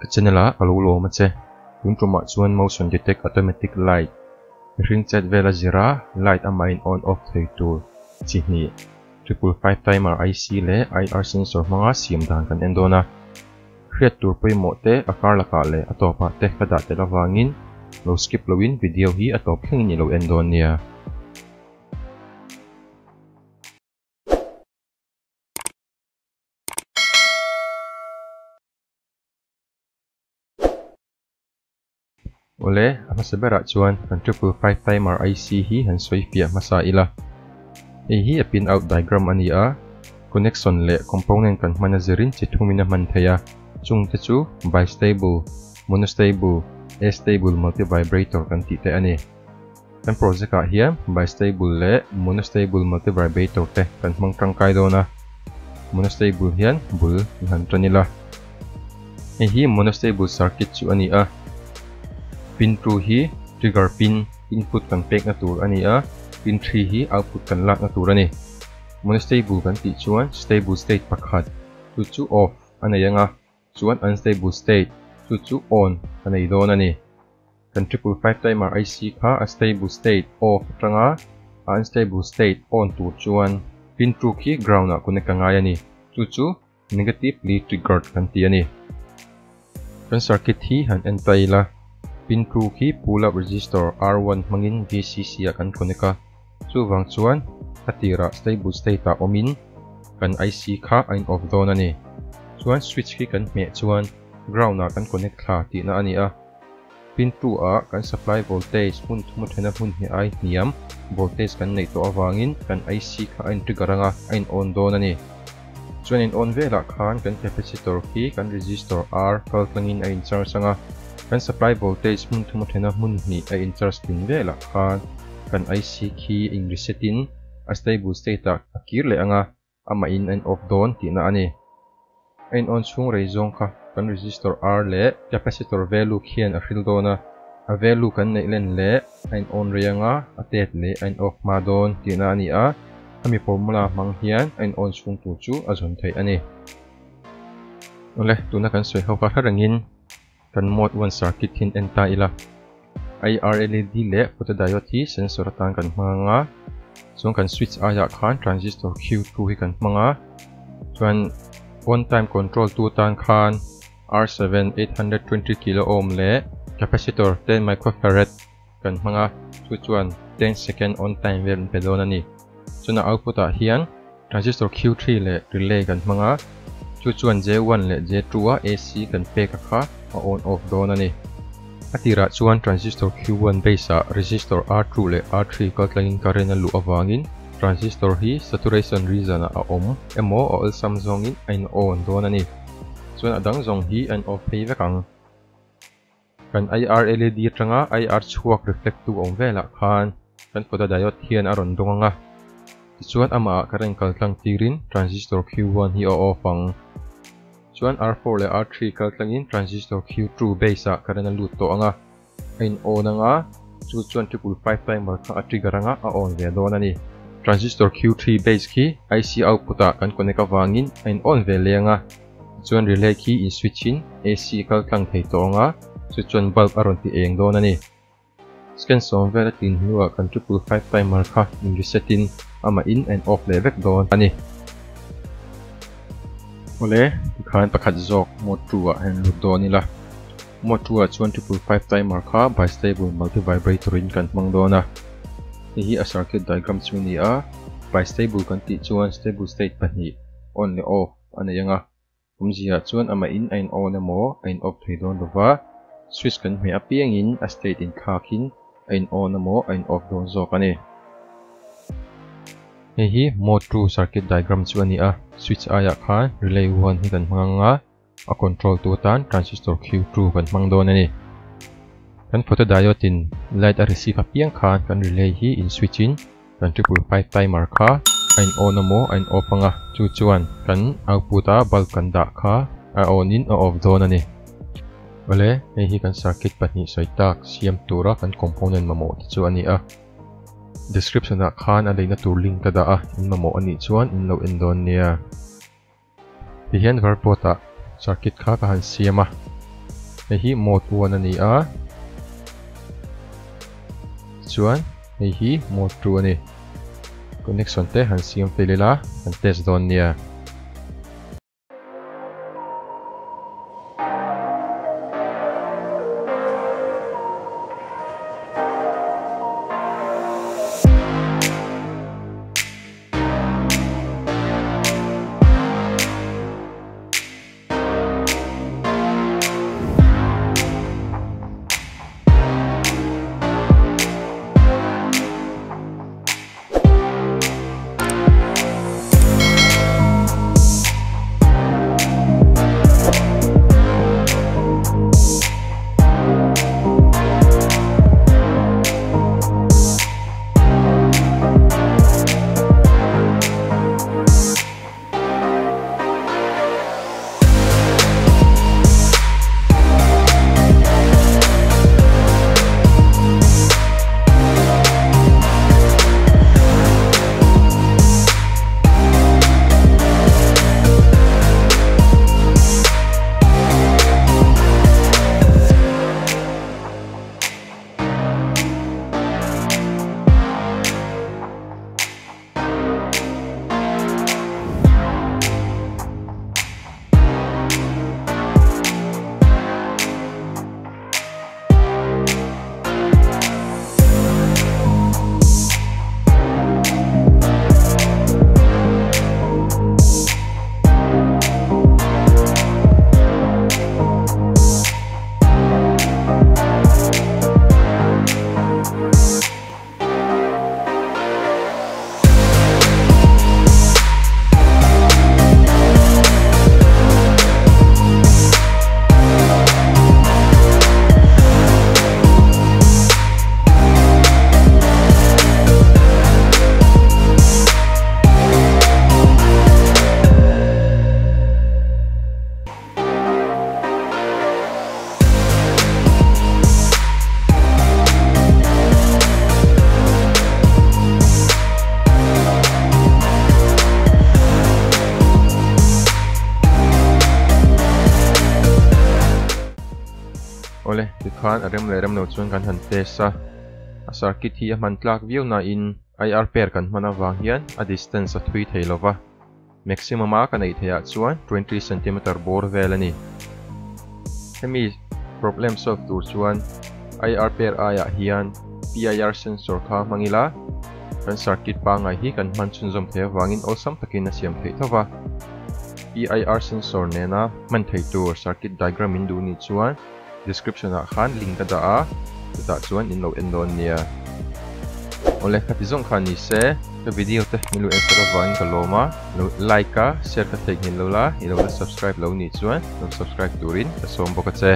Kachanala alulo matse yung truma chuan motion detect automatic light ring chat vela zira light amain on off thei tur chihni 555 timer IC le IR sensor mga siam dan kan endona create tur poi mote akar laka le atopa te kada te lawangin lo skip lowin video hi atop thing ni lo endonia Ole ama sebera chuan kan 555 timer IC hi han soifia masa ila hi a pin out diagram ania connection le component kan managerin chi thumina man theya chung te chu bistable monostable astable multi vibrator kan ti te ani kan project a hian bistable le monostable multi vibrator te kan mang tangkai dona monostable hian bul han tonila hi monostable circuit chu ania pin 2 hi trigger pin input kan pek na tur ania pin 3 hi output kan lak na tur ani monostable kan ti chuan stable state pakhat chu off anayanga chuan unstable state chu on anei don ani kan 555 timer IC kha a stable state off tanga unstable state on tur chuan pin 2 hi ground na connect ka ngai ani chu negatively triggered kan ti ani kan circuit hi han entaila pin 2 hi pull up resistor R1 mangin VCC akan connect chu wang chuan atira stable state ta omin kan IC kha ein off don ani chuan switch hi kan me chuan ground na kan connect kha ti na ani a pin 2 a kan supply voltage mun thuma thena hun hi ai niam voltage kan nei to awangin kan IC kha ein triggeranga ein on don ani chuan in on vela khan kan capacitor hi kan resistor R kal tlangin ein charge sanga kan supply voltage mun thuma thena mun ni ai in charge tin vela khan kan IC ki in resetin a stable state a akir le anga ama in and off don ti na ani ein on chung reizong kha kan resistor R le capacitor value khian a hril dona a value kan nei len le ein on reanga atet le ein off ma don ti na ani a ami formula mang hian ein on chung tu chu azon thei ani ole tuna kan soi ho ka harangin kan mode 1 circuit hin enta ila IR LED le photodiode hi sensor tan kan manga chung kan switch aya khan transistor Q2 hi kan manga chuan one time control 2 tan khan R7 820 kilo ohm le capacitor 10 microfarad kan manga chuan 10 second on time vel pedona ni chuna output a hian transistor Q3 le relay kan manga chuan J1 le J2 a AC kan pe ka kha on off don ani atira chuan transistor Q1 base a resistor R2 le R3 ka tlangin current lu awangin transistor hi saturation region a om emo all samzongin ein on don ani chuan adang zong hi an off phei vekang kan IR LED tanga IR chuak reflect tu om vela khan kan photodiode hian a ron donganga chuan ama current kal tlang tirin transistor Q1 hi offang chuan R4 le R3 kal tlangin transistor Q2 base a current lut to anga ein on anga chuan 555 timer kha a trigger anga a on ve don ani transistor Q3 base ki IC output a kan connect awangin ein on ve lenga chuan relay ki in switchin AC kal tlang thei to anga chuan bulb aron ti eng don ani scan som vela tin nuwa kan 555 timer kha in resetin ama in and off le vek don ani ole khan pakhat jok mode 2 a hen lut don nila mode 2 a chuan 555 timer kha bistable multi vibrator in kan mang dona hi a circuit diagram chu ni a bistable kan ti chuan stable state pani on le off anayanga umjia chuan ama in ein on emo ein off thei don lova switch kan me apiang in a state in khakin ein on emo ein off don zo kani hi mode 2 circuit diagram chu ani a switch aya kha relay 1 hi kan manga a control 2 tan transistor Q2 kan mang don ani kan photodiode in light a receive apiang khan kan relay hi in switchin kan 555 timer kha ein on emo ein off anga chuan kan output a bulb kan da kha a on in a off don ani ole hi kan circuit pani soitak siam tura kan component mamo chu ani a description na khan a leina tur link tada a in mamo ani chuan in lo endon nia hian varpota circuit kha ka han siama hi mode 1 ani a chuan hi mode 2 ani connection te han siam telila han test don nia ole dikhan arem lerem no chuan kan han test a circuit hi a man tlak view na in IR pair kan mana wang hian a distance a thui theilova maximum a kan ei theya chuan 20 cm bor vel ani hemi problem solve tur chuan IR pair aya hian PIR sensor kha mangila kan circuit pa ngai hi kan man chun zom the wangin osam takin a siam thei thova PIR sensor nena man thei tur circuit diagram in du ni chuan description a khan link ka da a ta chuan in lo endon nia ole khatizong khan ni se ka video te milu en sa wang ka loma like ka share ka thek hin lo la i lo subscribe lo ni chuan subscribe turin ka som boka che